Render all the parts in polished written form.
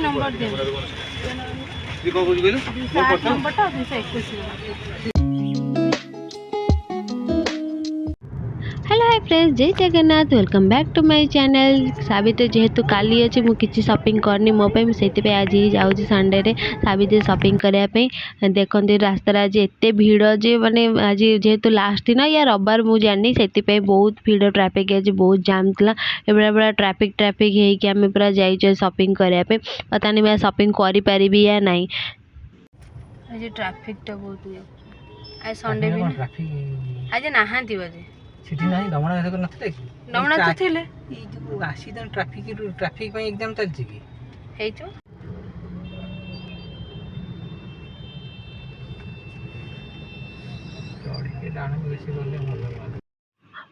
Number दे number 221। Hello hi friends, जय Jagannath, welcome back to my channel. Savitri जेहेतु काली अच्छी मुझे शॉपिंग करनी मोपाई से आज जाऊँ संडे रे सावित्री शॉपिंग करने। देखते रास्तार आज एत भीड़ जे मैंने आज जेहेतु लास्ट दिन या रविवार मुझे जानी से बहुत भीड़ ट्रैफिक आज बहुत जाम था। एबड़ा बड़ा ट्रैफिक होगी आम पूरा जाइए शॉपिंग करने। पता नहीं मैं शॉपिंग करी या नहीं। आज ट्रैफिक टा बहुत आज संडे भी आज नहांती बजे सिटी नहीं दमणा ऐसा नथिले कि नमणा तो थिले ई जो आसी त ट्रैफिक पे एग्जाम चलछि कि हेइतो गाड़ी के डाण बेसी गले भलो।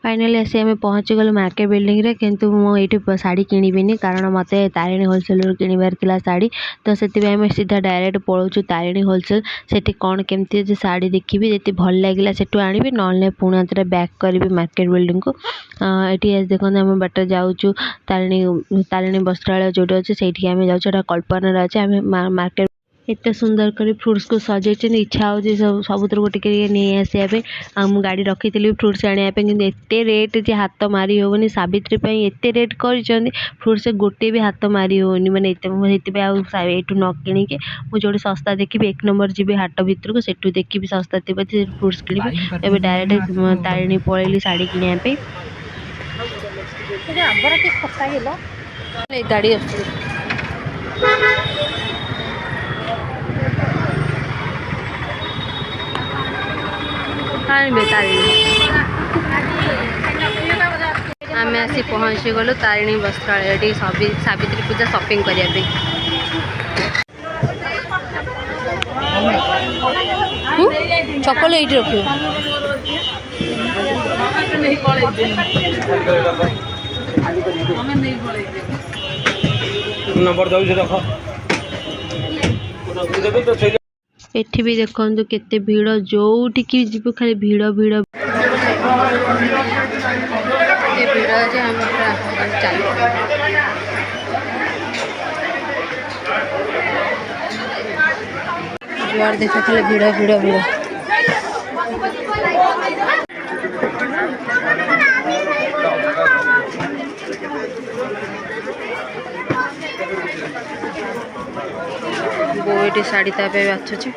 फाइनली आसी आम पहुँची गलु मार्केट बिल्डिंग रे, किंतु मुझे शाड़ी किनिबिनी कारण मत तारिणी होलसेल किणवार थिला शाड़ी। तो से सीधा डायरेक्ट पलाऊँ तारिणी होलसेल। सेठी कौन केमती जे शाड़ी देखी जी भल लगे सेठू आनी ना पुणी थे बैक करी मार्केट बिल्डिंग को। ये देखते आम बाट जाऊँ तारिणी वस्त्रालय जो अच्छे से आम जाऊँ कल्पना अच्छे आम मार्केट एत सुंदर कर फ्रुट्स को सजाई इच्छा हो सबुतर को नहीं आसा। गाड़ी रखी थी फ्रुट्स आने कि एत रेट जे हाथ मारी होनी सावित्री एत रेट कर फ्रुट्स गोटे भी हाथ मारी होनी माने ये न कि मुझे सस्ता देखी एक नंबर जी हाट भितर को सेठू देखी सस्ता थी फ्रुट्स किणी डायरेक्ट तारिणी पलैली शाड़ी किनापी। गाड़ी आम आसी पहुँची गलु तारिणी वस्त्रालय सावित्री पूजा शॉपिंग करने। चप्पल ये रखियो नंबर दउ जे रख एठी भी देखो केते भीड़ जोठी की जीव खाली भीड़ भीड़ भीड़ जुआर देखा खाली भीड़ भीड़ भीड़। वो ये शाड़ी तापे बाछुची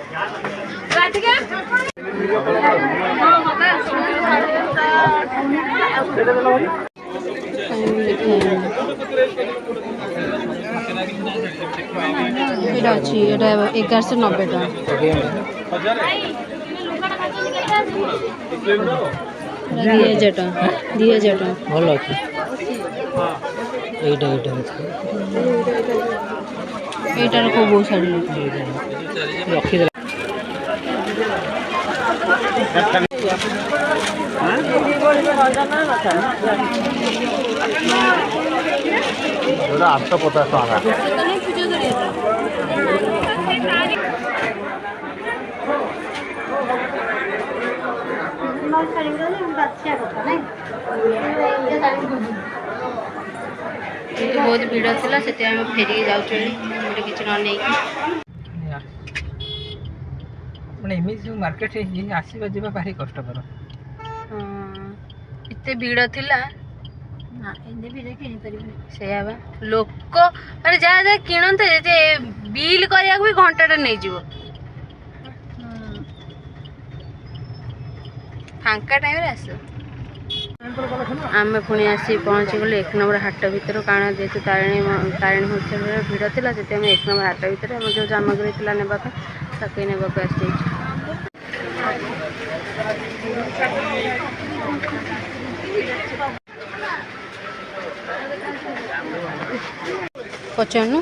अच्छी 1190 टका 2000 टका भल अच्छे এইটার খুব বউ শাড়ি रखी जोड़ा 850 टका बहुत भीड़ थी से फेरिक जाऊँ किसी न नहीं माने एमि जो मार्केट है आसीबा जेबा भारी कष्टकर। एते भीड़ थिला ना एने भी किनि परिबे सेयाबा लोक माने जा जा किणते जे बिल करिया भी घंटाटे नहीं जीवो फांका टाइम रे आसो। आम पुणी आसी पहुँची गलु 1 नंबर हाट भितर कारण जेहेतु तारिणी होलसेल भीड़ थी से 1 नंबर हाट भितर जो सामग्री थी नापी ताकि नाक आसी पचानु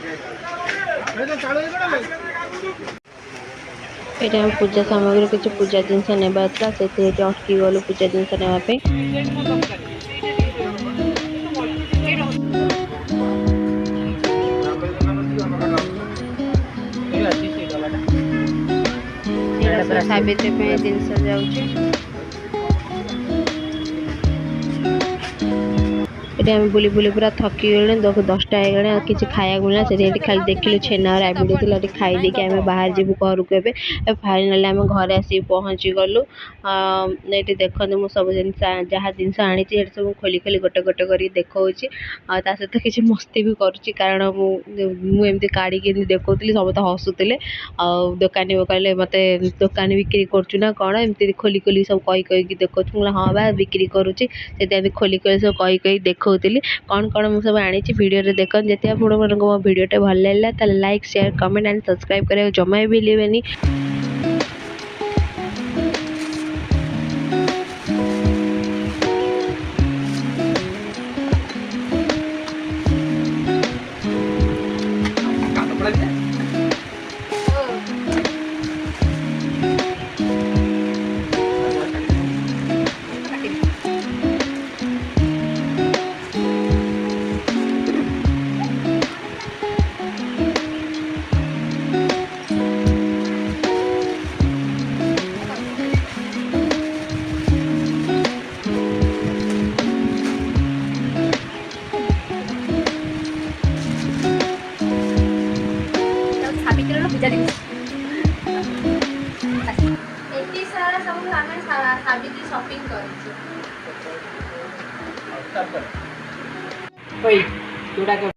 ये हम पूजा सामग्री किसी पूजा जिनस नेबार से अटकी गलु पूजा जिनस नापी। सावित्री जिनस जाऊँ ये आम बुली बुली पूरा थकी गले 10टा हो किसी खाया मिलना से खाली देखिलु छेना राबिड़ी थी खाईदे आम बाहर जीवु घर को फाइनाली आम घर आसी पहुँची गलु। ये देखते मुझे सब जिन जहाँ जिनस आनी सब खोली खोली गोटे गोटे कर देखा सहित किसी मस्ती भी करुच्ची कारण मुझे काढ़ी देखी सब हसुले दोकानी कहले मत दोकानी बिक्री करुचु ना कौन एमती खोली खोली सब कही कही देखा हाँ बा बिक्री करुच्ची से खोली खोली सब कही कही देखा कौन कौन मुझे सब आनी वीडियो देख जैसे आप मो वीडियो भल लगा like share comment and subscribe करें जमा भी भूलें। सावित्री शॉपिंग कर